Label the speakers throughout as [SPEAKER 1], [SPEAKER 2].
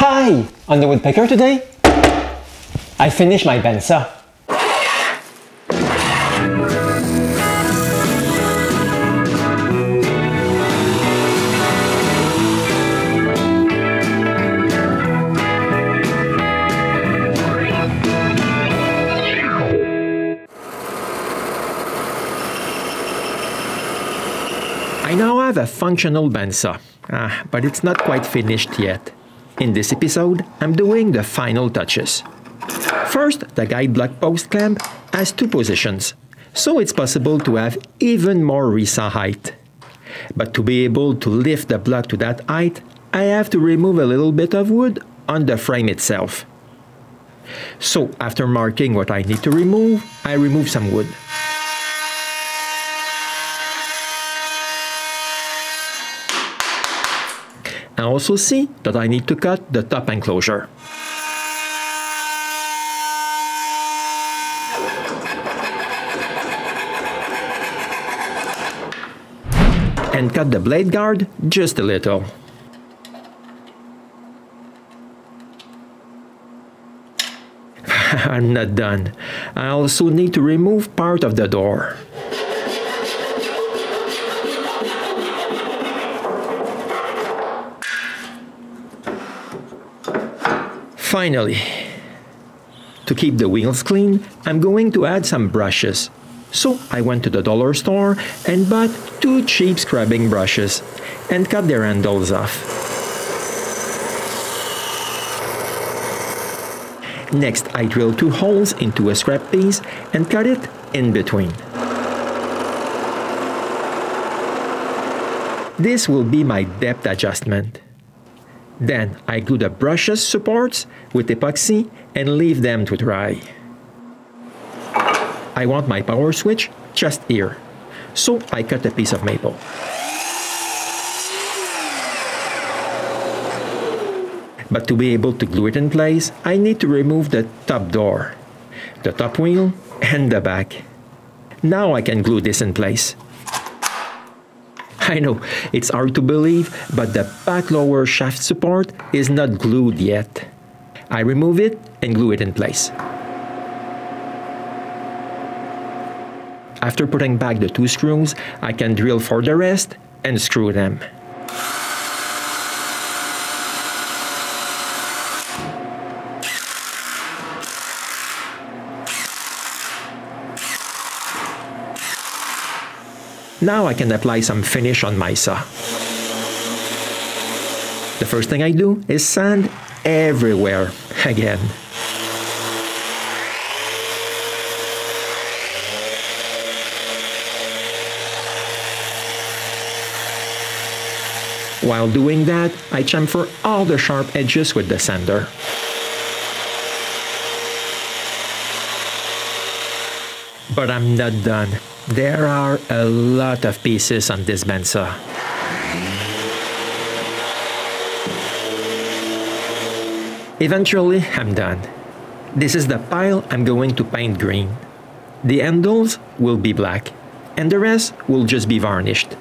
[SPEAKER 1] Hi! On the Woodpecker today, I finished my bandsaw. I now have a functional bandsaw, but it's not quite finished yet. In this episode, I'm doing the final touches. First, the guide block post clamp has two positions, so it's possible to have even more resaw height. But to be able to lift the block to that height, I have to remove a little bit of wood on the frame itself. So after marking what I need to remove, I remove some wood. I also see that I need to cut the top enclosure. And cut the blade guard just a little. I'm not done. I also need to remove part of the door. Finally, to keep the wheels clean, I'm going to add some brushes. So I went to the dollar store and bought 2 cheap scrubbing brushes and cut their handles off. Next, I drilled 2 holes into a scrap piece and cut it in between. This will be my depth adjustment. Then I glue the brushes supports with epoxy and leave them to dry. I want my power switch just here, so I cut a piece of maple. But to be able to glue it in place, I need to remove the top door, the top wheel, and the back. Now I can glue this in place. I know, it's hard to believe, but the back lower shaft support is not glued yet. I remove it and glue it in place. After putting back the 2 screws, I can drill for the rest and screw them. Now I can apply some finish on my saw. The first thing I do is sand everywhere again. While doing that, I chamfer all the sharp edges with the sander. But I'm not done. There are a lot of pieces on this bandsaw. Eventually, I'm done. This is the pile I'm going to paint green. The handles will be black, and the rest will just be varnished.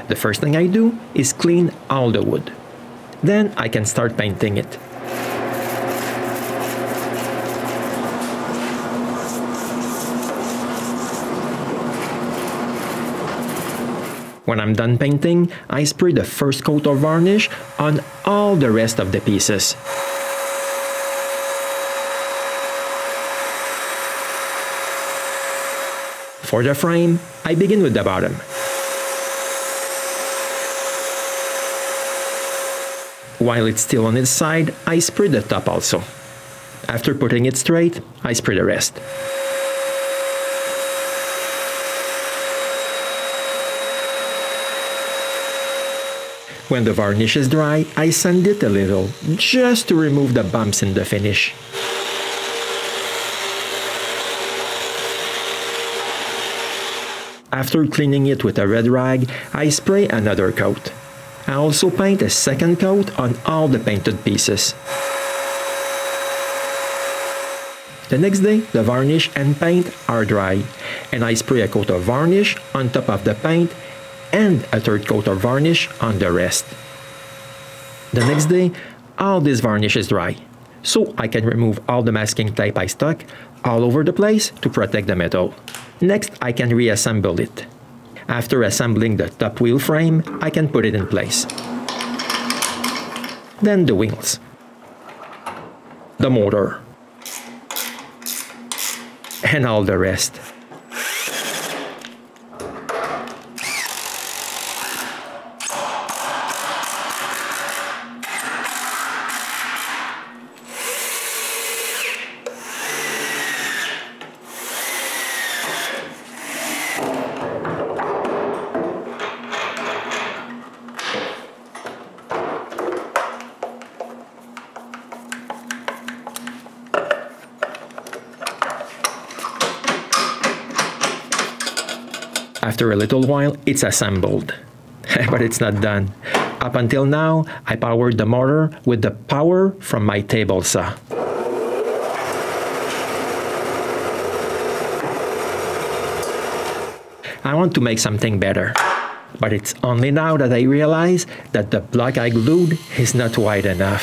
[SPEAKER 1] The first thing I do is clean all the wood. Then I can start painting it. When I'm done painting, I spray the first coat of varnish on all the rest of the pieces. For the frame, I begin with the bottom. While it's still on its side, I spray the top also. After putting it straight, I spray the rest. When the varnish is dry, I sand it a little, just to remove the bumps in the finish. After cleaning it with a red rag, I spray another coat. I also paint a second coat on all the painted pieces. The next day, the varnish and paint are dry, and I spray a coat of varnish on top of the paint and a third coat of varnish on the rest. The next day, all this varnish is dry, so I can remove all the masking tape I stuck all over the place to protect the metal. Next, I can reassemble it. After assembling the top wheel frame, I can put it in place. Then the wheels, the motor, and all the rest. After a little while, it's assembled. But it's not done. Up until now, I powered the motor with the power from my table saw. I want to make something better. But it's only now that I realize that the block I glued is not wide enough.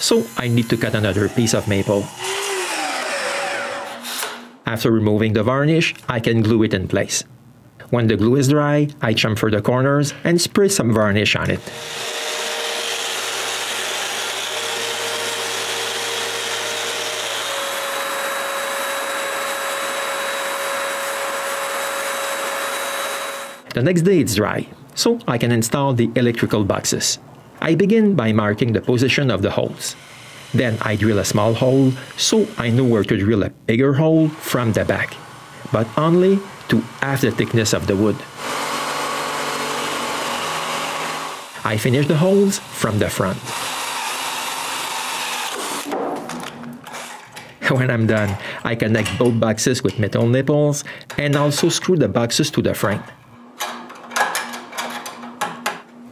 [SPEAKER 1] So I need to cut another piece of maple. After removing the varnish, I can glue it in place. When the glue is dry, I chamfer the corners and spray some varnish on it. The next day it's dry, so I can install the electrical boxes. I begin by marking the position of the holes. Then I drill a small hole, so I know where to drill a bigger hole from the back, but only to half the thickness of the wood. I finish the holes from the front. When I'm done, I connect both boxes with metal nipples and also screw the boxes to the frame.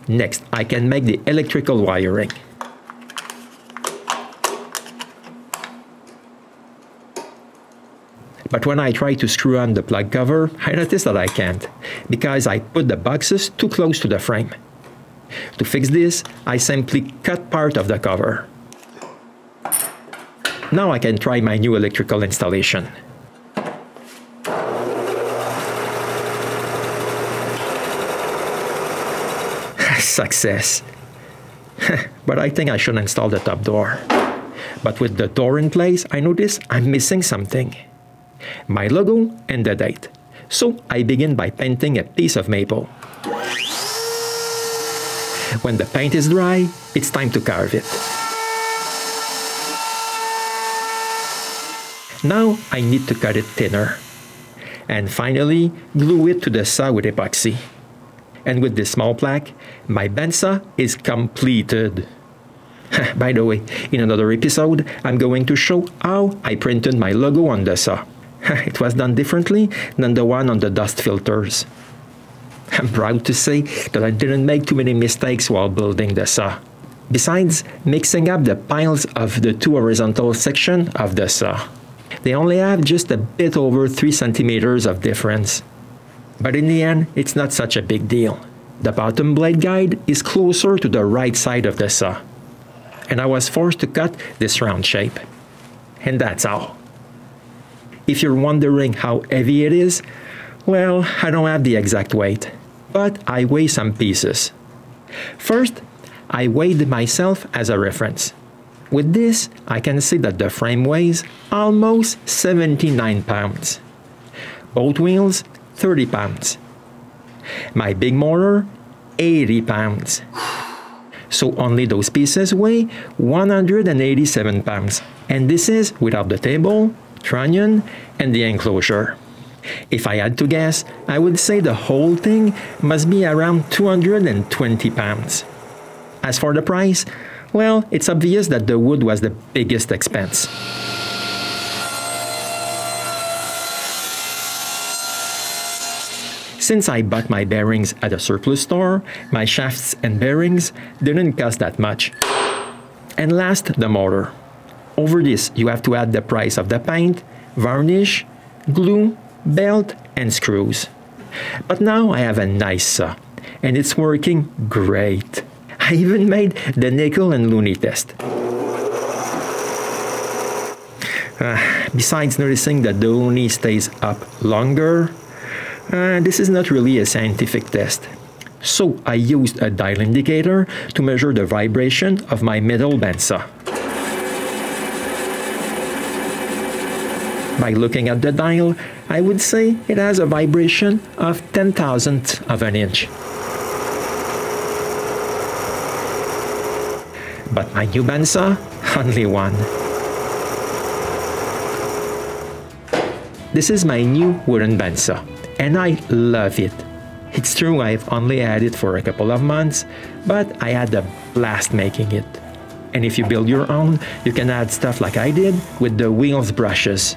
[SPEAKER 1] Next, I can make the electrical wiring. But when I try to screw on the plug cover, I notice that I can't, because I put the boxes too close to the frame. To fix this, I simply cut part of the cover. Now I can try my new electrical installation. Success! But I think I should install the top door. But with the door in place, I notice I'm missing something. My logo and the date. So I begin by painting a piece of maple. When the paint is dry, it's time to carve it. Now I need to cut it thinner. And finally, glue it to the saw with epoxy. And with this small plaque, my bandsaw is completed. By the way, in another episode, I'm going to show how I printed my logo on the saw. It was done differently than the one on the dust filters. I'm proud to say that I didn't make too many mistakes while building the saw. Besides mixing up the piles of the two horizontal sections of the saw. They only have just a bit over 3 centimeters of difference. But in the end, it's not such a big deal. The bottom blade guide is closer to the right side of the saw. And I was forced to cut this round shape. And that's all. If you're wondering how heavy it is, well, I don't have the exact weight, but I weigh some pieces. First, I weighed myself as a reference. With this, I can see that the frame weighs almost 79 pounds. Both wheels, 30 pounds. My big motor, 80 pounds. So only those pieces weigh 187 pounds. And this is without the table, trunnion, and the enclosure. If I had to guess, I would say the whole thing must be around 220 pounds. As for the price, well, it's obvious that the wood was the biggest expense. Since I bought my bearings at a surplus store, my shafts and bearings didn't cost that much. And last, the motor. Over this, you have to add the price of the paint, varnish, glue, belt, and screws. But now I have a nice saw, and it's working great. I even made the nickel and loonie test. Besides noticing that the loonie stays up longer, this is not really a scientific test. So I used a dial indicator to measure the vibration of my metal bandsaw. By looking at the dial, I would say it has a vibration of 10,000th of an inch. But my new bandsaw, only one. This is my new wooden bandsaw, and I love it. It's true I've only had it for a couple of months, but I had a blast making it. And if you build your own, you can add stuff like I did with the wheels brushes.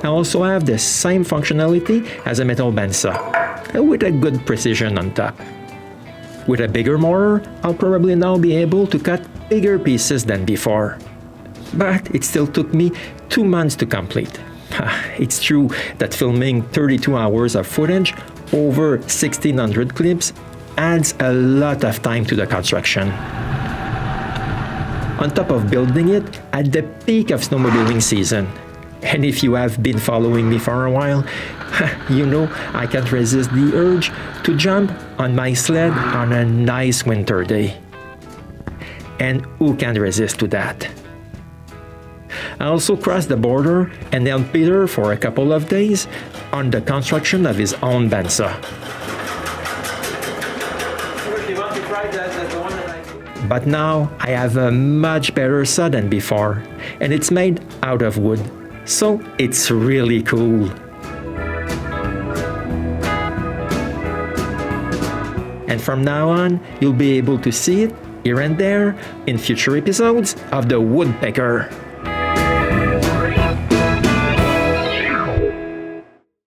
[SPEAKER 1] I also have the same functionality as a metal bandsaw, with a good precision on top. With a bigger motor, I'll probably now be able to cut bigger pieces than before. But it still took me 2 months to complete. It's true that filming 32 hours of footage over 1,600 clips adds a lot of time to the construction. On top of building it at the peak of snowmobiling season. And if you have been following me for a while, you know I can't resist the urge to jump on my sled on a nice winter day. And who can resist to that? I also crossed the border and helped Peter for a couple of days on the construction of his own bandsaw. But now I have a much better saw than before, and it's made out of wood, so it's really cool. And from now on, you'll be able to see it here and there in future episodes of the Woodpecker.